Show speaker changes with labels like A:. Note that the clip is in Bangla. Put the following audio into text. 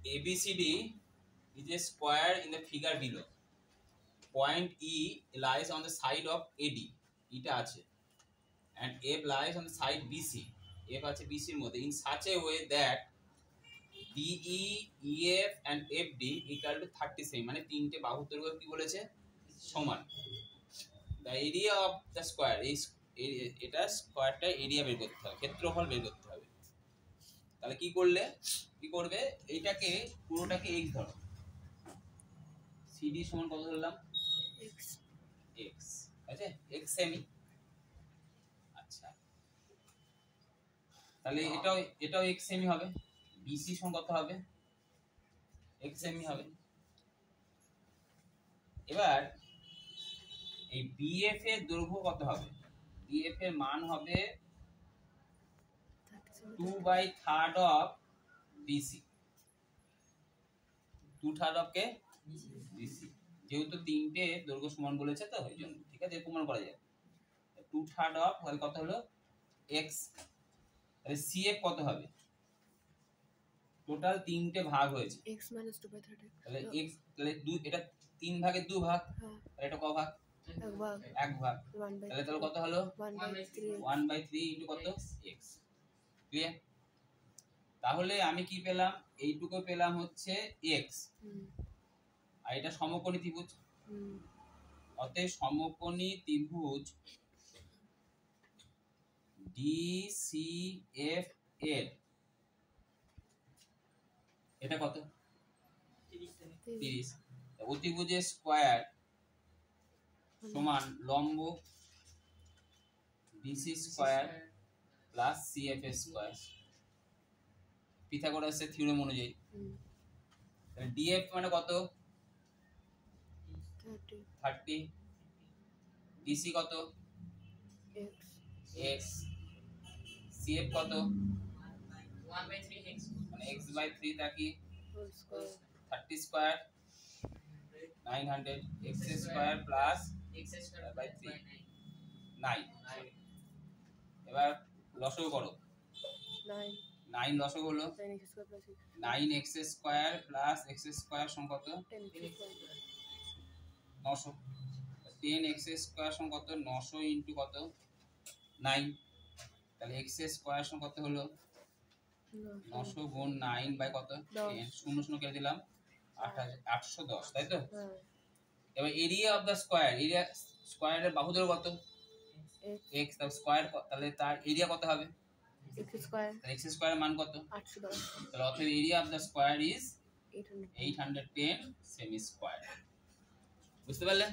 A: ABCD is a square in the figure below. Point E lies on the side of AD. এটা আছে. And F lies on the side BC. F আছে BC এর মধ্যে. In such a way that DE, EF and FD equal to 37. মানে তিনটে বাহুর দৈর্ঘ্য কি বলেছে? সমান. The area of the square is এটা স্কয়ারটা এরিয়া বের করতে হবে, ক্ষেত্রফল বের করতে হবে। তাহলে কি করবে এইটাকে পুরোটাকে x ধরো। CD সমান কত ধরলাম? x আছে x সেমি। আচ্ছা তাহলে এটাও x সেমি হবে। BC সমান কত হবে? x সেমি হবে। এবার এই BF এর দৈর্ঘ্য কত হবে? BF এর মান হবে 2/3 of BC। 2/3 of K? BC। যেহেতু তিনটে দৈর্ঘ্য সমান বলেছে তো ওই জন্য, ঠিক আছে, প্রমাণ করা যায়। 2/3 of তাহলে কত হলো? x। তাহলে CF কত হবে? টোটাল তিনটে ভাগ হয়েছে
B: x - 2/3।
A: তাহলে x তাহলে 2, এটা 3 ভাগের 2 ভাগ।
B: হ্যাঁ
A: তাহলে এটা ক ভাগ? 1 ভাগ। তাহলে কত হলো? 1/3 ইনটু কত? x। ক্লিয়ার? তাহলে আমি কি পেলাম? এইটুকু পেলাম হচ্ছে x। আর এটা সমকোণী ত্রিভুজ। অতএব সমকোণী ত্রিভুজ DCF এর এটা কত? 30। অতিভুজের স্কয়ার সমান লম্ব BC square plus CF square, পিথাগোরাসের থিওরেম অনুযায়ী। তাহলে DF মানে কত? 30। DC কত? x। CF কত? 1/3x মানে x/3 তা কি 30 square 900 x square plus x square by 3 9। এবার লসাগু করো। 9 লসাগু হলো 9x square plus x square সমান কত? 900। 10x স্কয়ার সমান কত? 900 ইনটু কত? 9। তাহলে x স্কয়ার সমান কত হলো? 900 গুণ 9 বাই কত? 10। শূন্য শূন্য কেটে দিলাম 810, তাই তো? এবার area of the square, area স্কয়ারের বাহু দৈর্ঘ্য কত? x। তার স্কয়ার তাহলে তার এরিয়া কত হবে?
B: x square.
A: তাহলে x স্কয়ারের মান কত?
B: 810।
A: তাহলে অতএব area of the square is 810 semi square. বুঝতে পারলে?